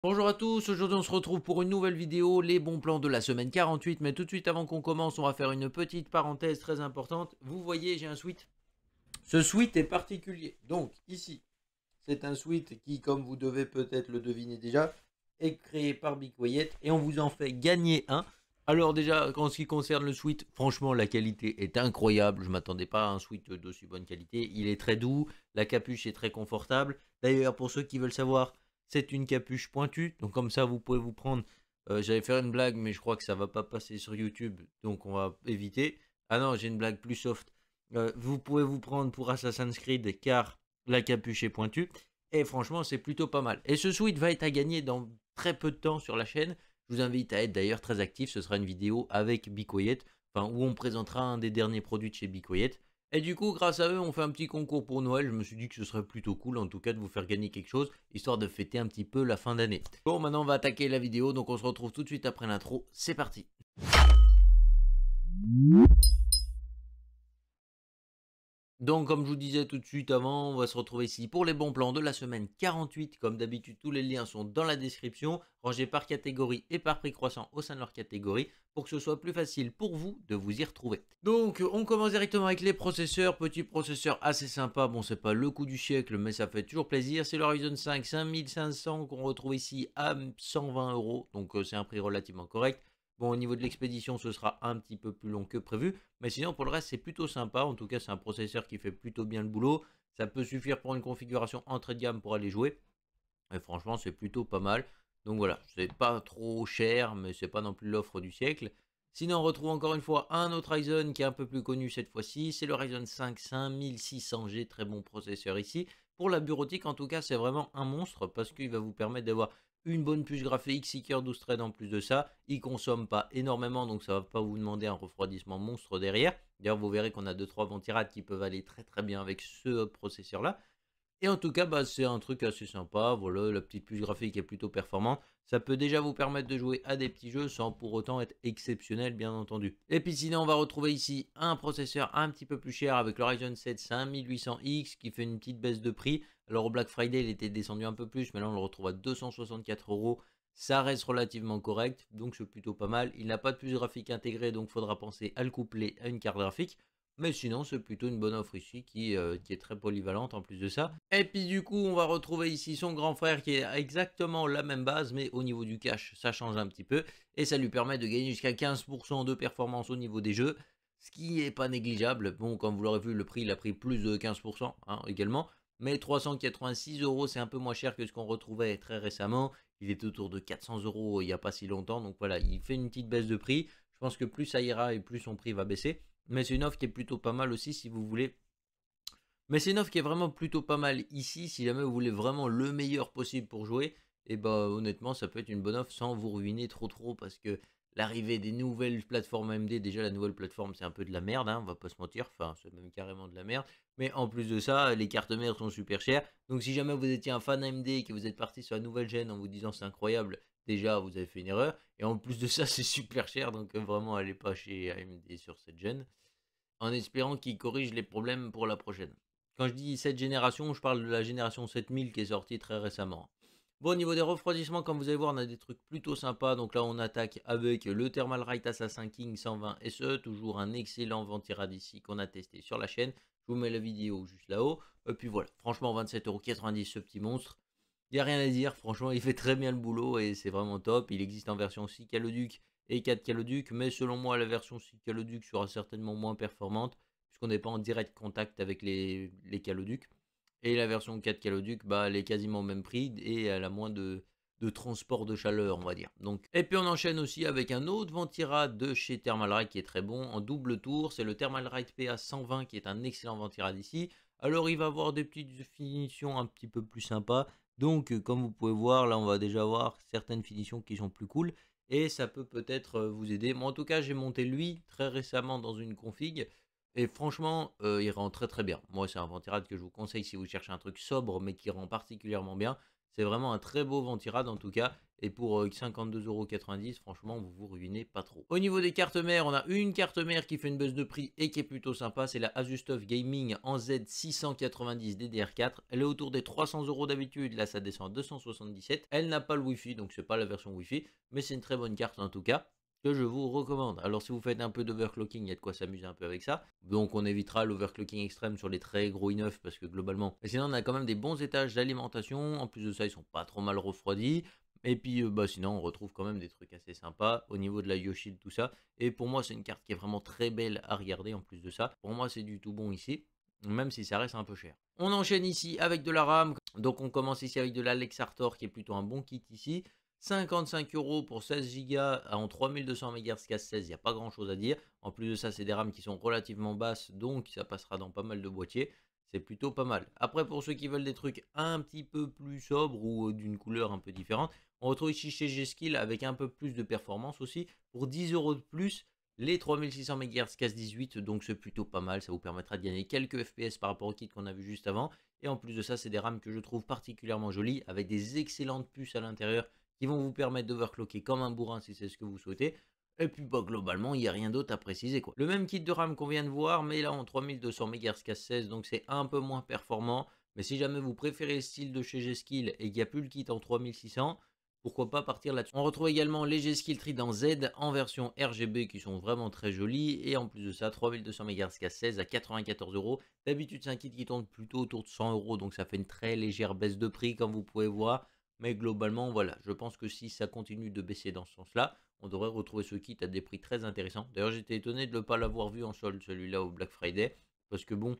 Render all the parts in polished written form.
Bonjour à tous, aujourd'hui on se retrouve pour une nouvelle vidéo, les bons plans de la semaine 48, mais tout de suite avant qu'on commence, on va faire une petite parenthèse très importante. Vous voyez, j'ai un sweat. Ce sweat est particulier. Donc ici, c'est un sweat qui, comme vous devez peut-être le deviner déjà, est créé par Bicoyet et on vous en fait gagner un. Alors déjà, en ce qui concerne le sweat, franchement la qualité est incroyable. Je ne m'attendais pas à un sweat d'aussi bonne qualité. Il est très doux, la capuche est très confortable. D'ailleurs, pour ceux qui veulent savoir, c'est une capuche pointue. Donc comme ça, vous pouvez vous prendre... J'allais faire une blague, mais je crois que ça va pas passer sur YouTube. Donc on va éviter. Ah non, j'ai une blague plus soft. Vous pouvez vous prendre pour Assassin's Creed car la capuche est pointue. Et franchement, c'est plutôt pas mal. Et ce sweat va être à gagner dans très peu de temps sur la chaîne. Je vous invite à être d'ailleurs très actif. Ce sera une vidéo avec Bicoyet, enfin où on présentera un des derniers produits de chez Bicoyet. Et du coup, grâce à eux, on fait un petit concours pour Noël. Je me suis dit que ce serait plutôt cool, en tout cas, de vous faire gagner quelque chose, histoire de fêter un petit peu la fin d'année. Bon, maintenant, on va attaquer la vidéo. Donc, on se retrouve tout de suite après l'intro. C'est parti. Donc, comme je vous disais tout de suite avant, on va se retrouver ici pour les bons plans de la semaine 48. Comme d'habitude, tous les liens sont dans la description, rangés par catégorie et par prix croissant au sein de leur catégorie, pour que ce soit plus facile pour vous de vous y retrouver. Donc, on commence directement avec les processeurs. Petit processeur assez sympa. Bon, c'est pas le coup du siècle, mais ça fait toujours plaisir. C'est le Ryzen 5 5500 qu'on retrouve ici à 120 euros. Donc, c'est un prix relativement correct. Bon, au niveau de l'expédition, ce sera un petit peu plus long que prévu. Mais sinon, pour le reste, c'est plutôt sympa. En tout cas, c'est un processeur qui fait plutôt bien le boulot. Ça peut suffire pour une configuration entrée de gamme pour aller jouer. Et franchement, c'est plutôt pas mal. Donc voilà, c'est pas trop cher, mais c'est pas non plus l'offre du siècle. Sinon, on retrouve encore une fois un autre Ryzen qui est un peu plus connu cette fois-ci. C'est le Ryzen 5 5600G, très bon processeur ici. Pour la bureautique, en tout cas, c'est vraiment un monstre parce qu'il va vous permettre d'avoir une bonne puce graphique, 6 coeurs 12 threads en plus de ça. Il consomme pas énormément, donc ça va pas vous demander un refroidissement monstre derrière. D'ailleurs, vous verrez qu'on a 2-3 ventirades qui peuvent aller très très bien avec ce processeur-là. Et en tout cas, bah, c'est un truc assez sympa. Voilà, la petite puce graphique est plutôt performante. Ça peut déjà vous permettre de jouer à des petits jeux sans pour autant être exceptionnel, bien entendu. Et puis sinon, on va retrouver ici un processeur un petit peu plus cher avec le Ryzen 7 5800X qui fait une petite baisse de prix. Alors au Black Friday, il était descendu un peu plus, mais là on le retrouve à 264 euros. Ça reste relativement correct, donc c'est plutôt pas mal. Il n'a pas de puce graphique intégrée, donc il faudra penser à le coupler à une carte graphique. Mais sinon, c'est plutôt une bonne offre ici qui est très polyvalente en plus de ça. Et puis du coup, on va retrouver ici son grand frère qui est exactement la même base, mais au niveau du cache, ça change un petit peu. Et ça lui permet de gagner jusqu'à 15% de performance au niveau des jeux, ce qui n'est pas négligeable. Bon, comme vous l'aurez vu, le prix, il a pris plus de 15% hein, également. Mais 386 euros, c'est un peu moins cher que ce qu'on retrouvait très récemment. Il est autour de 400 euros il n'y a pas si longtemps. Donc voilà, il fait une petite baisse de prix. Je pense que plus ça ira et plus son prix va baisser. Mais c'est une offre qui est plutôt pas mal aussi si vous voulez. Mais c'est une offre qui est vraiment plutôt pas mal ici. Si jamais vous voulez vraiment le meilleur possible pour jouer, et bah honnêtement, ça peut être une bonne offre sans vous ruiner trop parce que l'arrivée des nouvelles plateformes AMD, déjà la nouvelle plateforme c'est un peu de la merde, hein, on va pas se mentir, enfin c'est même carrément de la merde. Mais en plus de ça, les cartes mères sont super chères. Donc si jamais vous étiez un fan AMD et que vous êtes parti sur la nouvelle gêne en vous disant c'est incroyable, déjà vous avez fait une erreur. Et en plus de ça, c'est super cher, donc vraiment allez pas chez AMD sur cette gêne en espérant qu'ils corrigent les problèmes pour la prochaine. Quand je dis cette génération, je parle de la génération 7000 qui est sortie très récemment. Bon, au niveau des refroidissements, comme vous allez voir, on a des trucs plutôt sympas. Donc là, on attaque avec le Thermalright Assassin King 120 SE, toujours un excellent ventirad ici qu'on a testé sur la chaîne. Je vous mets la vidéo juste là-haut. Et puis voilà, franchement, 27,90€ ce petit monstre. Il n'y a rien à dire, franchement, il fait très bien le boulot et c'est vraiment top. Il existe en version 6 caloduc et 4 caloduc, mais selon moi, la version 6 caloduc sera certainement moins performante puisqu'on n'est pas en direct contact avec les caloducs. Et la version 4 caloduc, bah, elle est quasiment au même prix et elle a moins de transport de chaleur, on va dire. Donc, et puis on enchaîne aussi avec un autre ventirad de chez Thermalright qui est très bon en double tour. C'est le Thermalright PA 120 qui est un excellent ventirad ici. Alors, il va avoir des petites finitions un petit peu plus sympas. Donc, comme vous pouvez voir, là, on va déjà voir certaines finitions qui sont plus cool. Et ça peut peut-être vous aider. Moi, en tout cas, j'ai monté lui très récemment dans une config. Et franchement, il rend très très bien. Moi, c'est un ventirad que je vous conseille si vous cherchez un truc sobre, mais qui rend particulièrement bien. C'est vraiment un très beau Ventirad en tout cas. Et pour 52,90 €, franchement, vous vous ruinez pas trop. Au niveau des cartes mères, on a une carte mère qui fait une baisse de prix et qui est plutôt sympa. C'est la Asus TUF Gaming en Z690 DDR4. Elle est autour des 300 € d'habitude. Là, ça descend à 277. Elle n'a pas le Wi-Fi, donc c'est pas la version Wi-Fi. Mais c'est une très bonne carte en tout cas, que je vous recommande. Alors si vous faites un peu d'overclocking, il y a de quoi s'amuser un peu avec ça. Donc on évitera l'overclocking extrême sur les très gros i9 parce que globalement... Et sinon on a quand même des bons étages d'alimentation. En plus de ça, ils sont pas trop mal refroidis. Et puis sinon on retrouve quand même des trucs assez sympas au niveau de la Yoshi, tout ça. Et pour moi c'est une carte qui est vraiment très belle à regarder en plus de ça. Pour moi c'est du tout bon ici, même si ça reste un peu cher. On enchaîne ici avec de la RAM. Donc on commence ici avec de la Lexartor qui est plutôt un bon kit ici. 55 € pour 16 Go en 3200 MHz casse 16, il n'y a pas grand chose à dire. En plus de ça, c'est des RAM qui sont relativement basses, donc ça passera dans pas mal de boîtiers. C'est plutôt pas mal. Après, pour ceux qui veulent des trucs un petit peu plus sobres ou d'une couleur un peu différente, on retrouve ici chez G-Skill avec un peu plus de performance aussi. Pour 10 € de plus, les 3600 MHz casse 18, donc c'est plutôt pas mal. Ça vous permettra de gagner quelques FPS par rapport au kit qu'on a vu juste avant. Et en plus de ça, c'est des RAM que je trouve particulièrement jolies, avec des excellentes puces à l'intérieur qui vont vous permettre d'overclocker comme un bourrin si c'est ce que vous souhaitez. Et puis globalement, il n'y a rien d'autre à préciser quoi. Le même kit de RAM qu'on vient de voir, mais là en 3200 MHz casse 16, donc c'est un peu moins performant. Mais si jamais vous préférez le style de chez G-Skill et qu'il n'y a plus le kit en 3600, pourquoi pas partir là-dessus. On retrouve également les G-Skill Trident Z en version RGB qui sont vraiment très jolis. Et en plus de ça, 3200 MHz casse 16 à 94 €. D'habitude, c'est un kit qui tourne plutôt autour de 100 €, donc ça fait une très légère baisse de prix comme vous pouvez voir. Mais globalement, voilà, je pense que si ça continue de baisser dans ce sens-là, on devrait retrouver ce kit à des prix très intéressants. D'ailleurs, j'étais étonné de ne pas l'avoir vu en solde, celui-là, au Black Friday. Parce que bon,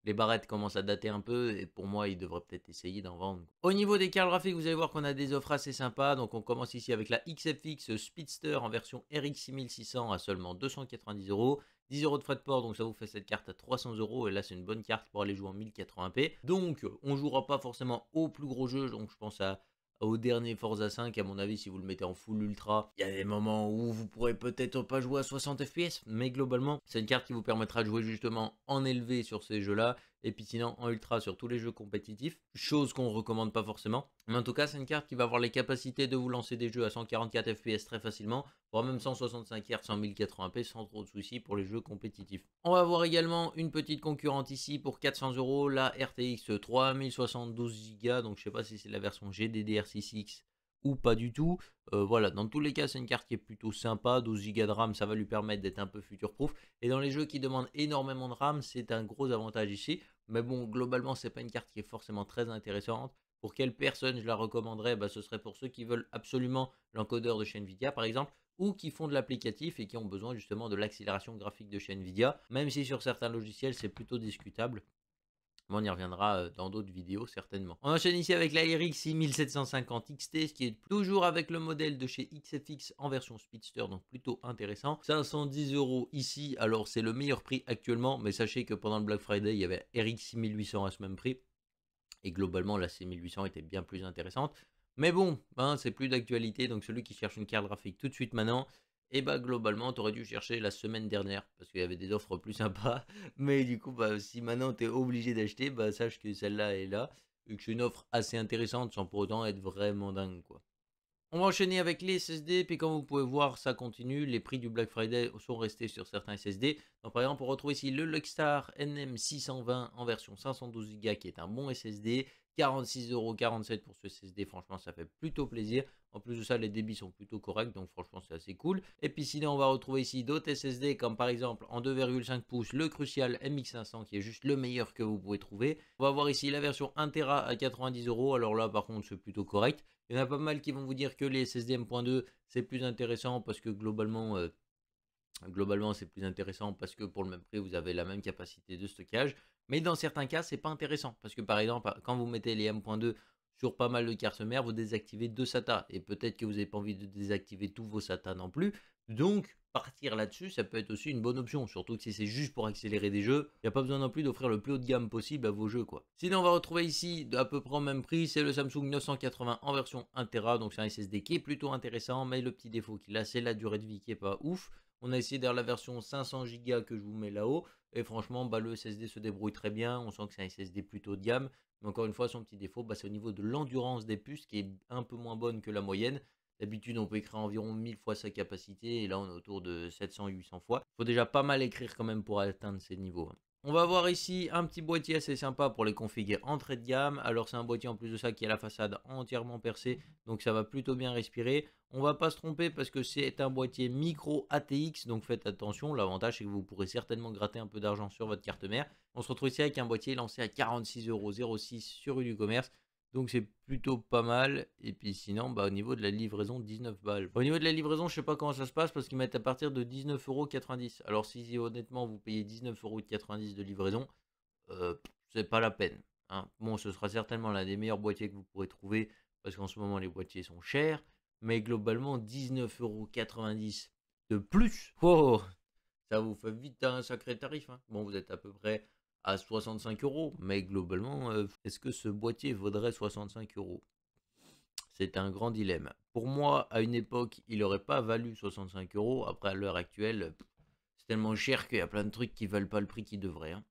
les barrettes commencent à dater un peu et pour moi, ils devraient peut-être essayer d'en vendre. Au niveau des cartes graphiques, vous allez voir qu'on a des offres assez sympas. Donc, on commence ici avec la XFX Speedster en version RX 6600 à seulement 290 €. 10 € de frais de port, donc ça vous fait cette carte à 300 € et là c'est une bonne carte pour aller jouer en 1080p. Donc on jouera pas forcément au plus gros jeu, donc je pense au dernier Forza 5, à mon avis, si vous le mettez en full ultra, il y a des moments où vous pourrez peut-être pas jouer à 60 FPS, mais globalement, c'est une carte qui vous permettra de jouer justement en élevé sur ces jeux-là, et puis sinon en ultra sur tous les jeux compétitifs, chose qu'on ne recommande pas forcément. Mais en tout cas, c'est une carte qui va avoir les capacités de vous lancer des jeux à 144 FPS très facilement, voire même 165 Hz en 1080p sans trop de soucis pour les jeux compétitifs. On va voir également une petite concurrente ici pour 400 €, la RTX 3072 Go, donc je sais pas si c'est la version GDDR6X ou pas du tout. Voilà, dans tous les cas, c'est une carte qui est plutôt sympa. 12 Go de RAM, ça va lui permettre d'être un peu future-proof. Et dans les jeux qui demandent énormément de RAM, c'est un gros avantage ici. Mais bon, globalement, c'est pas une carte qui est forcément très intéressante. Pour quelle personne je la recommanderais? Ce serait pour ceux qui veulent absolument l'encodeur de chez Nvidia, par exemple, ou qui font de l'applicatif et qui ont besoin justement de l'accélération graphique de chez Nvidia, même si sur certains logiciels, c'est plutôt discutable. Mais on y reviendra dans d'autres vidéos certainement. On enchaîne ici avec la RX 6750 XT, ce qui est toujours avec le modèle de chez XFX en version Speedster, donc plutôt intéressant. 510 € ici, alors c'est le meilleur prix actuellement, mais sachez que pendant le Black Friday, il y avait RX 6800 à ce même prix. Et globalement, la C1800 était bien plus intéressante. Mais bon, c'est plus d'actualité, donc celui qui cherche une carte graphique tout de suite maintenant, et globalement, tu aurais dû chercher la semaine dernière, parce qu'il y avait des offres plus sympas. Mais du coup, si maintenant tu es obligé d'acheter, sache que celle-là est là, et que c'est une offre assez intéressante, sans pour autant être vraiment dingue, quoi. On va enchaîner avec les SSD, puis comme vous pouvez voir, ça continue. Les prix du Black Friday sont restés sur certains SSD. Donc, par exemple, on retrouve ici le Luxstar NM620 en version 512 Go qui est un bon SSD. 46,47 € pour ce SSD, franchement, ça fait plutôt plaisir. En plus de ça, les débits sont plutôt corrects, donc franchement, c'est assez cool. Et puis sinon, on va retrouver ici d'autres SSD, comme par exemple en 2,5 pouces, le Crucial MX500, qui est juste le meilleur que vous pouvez trouver. On va voir ici la version 1 Tera à 90 €. Alors là, par contre, c'est plutôt correct. Il y en a pas mal qui vont vous dire que les SSD M.2 c'est plus intéressant parce que globalement c'est plus intéressant parce que pour le même prix vous avez la même capacité de stockage. Mais dans certains cas c'est pas intéressant parce que par exemple quand vous mettez les M.2 sur pas mal de cartes mères, vous désactivez 2 SATA et peut-être que vous n'avez pas envie de désactiver tous vos SATA non plus. Donc partir là-dessus, ça peut être aussi une bonne option, surtout que si c'est juste pour accélérer des jeux, il n'y a pas besoin non plus d'offrir le plus haut de gamme possible à vos jeux, quoi. Sinon, on va retrouver ici, à peu près au même prix, c'est le Samsung 980 en version 1 Tera, donc c'est un SSD qui est plutôt intéressant, mais le petit défaut qu'il a, c'est la durée de vie qui est pas ouf. On a essayé d'ailleurs la version 500 Go que je vous mets là-haut. Et franchement, bah, le SSD se débrouille très bien. On sent que c'est un SSD plutôt de gamme. Mais encore une fois, son petit défaut, bah, c'est au niveau de l'endurance des puces qui est un peu moins bonne que la moyenne. D'habitude, on peut écrire environ 1000 fois sa capacité. Et là, on est autour de 700-800 fois. Il faut déjà pas mal écrire quand même pour atteindre ces niveaux. On va voir ici un petit boîtier assez sympa pour les configurer entrée de gamme. Alors c'est un boîtier en plus de ça qui a la façade entièrement percée, donc ça va plutôt bien respirer. On va pas se tromper parce que c'est un boîtier micro ATX, donc faites attention. L'avantage c'est que vous pourrez certainement gratter un peu d'argent sur votre carte mère. On se retrouve ici avec un boîtier lancé à 46,06 € sur Unicommerce. Donc c'est plutôt pas mal. Et puis sinon, bah, au niveau de la livraison, 19 balles. Au niveau de la livraison, je sais pas comment ça se passe parce qu'ils mettent à partir de 19,90 €. Alors si honnêtement vous payez 19,90 € de livraison, c'est pas la peine. Hein. Bon, ce sera certainement l'un des meilleurs boîtiers que vous pourrez trouver parce qu'en ce moment les boîtiers sont chers. Mais globalement, 19,90 € de plus. Oh, ça vous fait vite un sacré tarif. Hein. Bon, vous êtes à peu près à 65 €. Mais globalement, est-ce que ce boîtier vaudrait 65 €? C'est un grand dilemme. Pour moi, à une époque, il n'aurait pas valu 65 €. Après, à l'heure actuelle, c'est tellement cher qu'il y a plein de trucs qui valent pas le prix qu'ils devraient. Hein.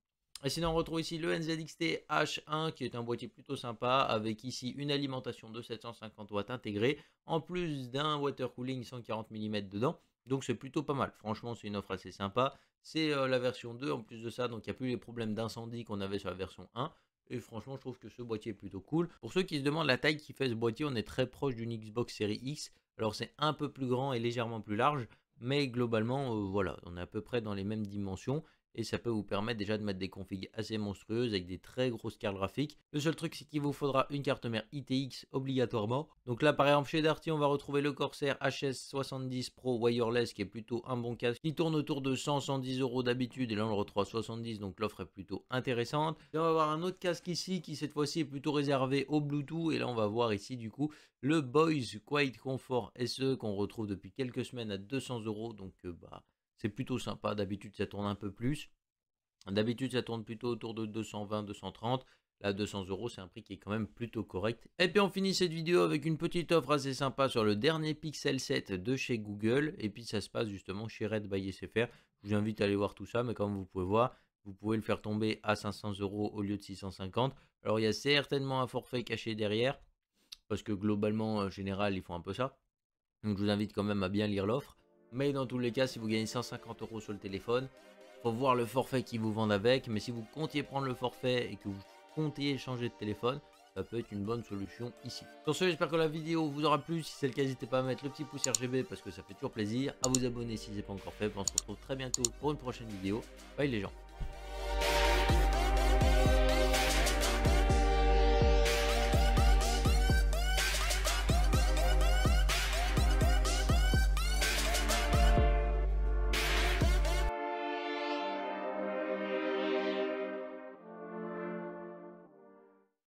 Et sinon, on retrouve ici le NZXT H1 qui est un boîtier plutôt sympa avec ici une alimentation de 750 watts intégrée en plus d'un water cooling 140 mm dedans. Donc c'est plutôt pas mal. Franchement, c'est une offre assez sympa. C'est la version 2 en plus de ça, donc il n'y a plus les problèmes d'incendie qu'on avait sur la version 1. Et franchement, je trouve que ce boîtier est plutôt cool. Pour ceux qui se demandent la taille qui fait ce boîtier, on est très proche d'une Xbox Series X. Alors c'est un peu plus grand et légèrement plus large. Mais globalement, voilà, on est à peu près dans les mêmes dimensions. Et ça peut vous permettre déjà de mettre des configs assez monstrueuses avec des très grosses cartes graphiques. Le seul truc, c'est qu'il vous faudra une carte mère ITX obligatoirement. Donc là, par exemple, chez Darty, on va retrouver le Corsair HS70 Pro Wireless qui est plutôt un bon casque qui tourne autour de 100-110 € d'habitude. Et là, on le retrouve à 70, donc l'offre est plutôt intéressante. Et on va avoir un autre casque ici qui, cette fois-ci, est plutôt réservé au Bluetooth. Et là, on va voir ici, du coup, le Bose Quiet Comfort SE qu'on retrouve depuis quelques semaines à 200 €. Donc, c'est plutôt sympa. D'habitude, ça tourne un peu plus. D'habitude, ça tourne plutôt autour de 220-230. Là, 200 €, c'est un prix qui est quand même plutôt correct. Et puis, on finit cette vidéo avec une petite offre assez sympa sur le dernier Pixel 7 de chez Google. Et puis, ça se passe justement chez Red by SFR. Je vous invite à aller voir tout ça. Mais comme vous pouvez voir, vous pouvez le faire tomber à 500 € au lieu de 650. Alors, il y a certainement un forfait caché derrière. Parce que globalement, en général, ils font un peu ça. Donc, je vous invite quand même à bien lire l'offre. Mais dans tous les cas, si vous gagnez 150 € sur le téléphone, faut voir le forfait qu'ils vous vendent avec. Mais si vous comptiez prendre le forfait et que vous comptiez changer de téléphone, ça peut être une bonne solution ici. Sur ce, j'espère que la vidéo vous aura plu. Si c'est le cas, n'hésitez pas à mettre le petit pouce RGB parce que ça fait toujours plaisir. À vous abonner si ce n'est pas encore fait. On se retrouve très bientôt pour une prochaine vidéo. Bye les gens.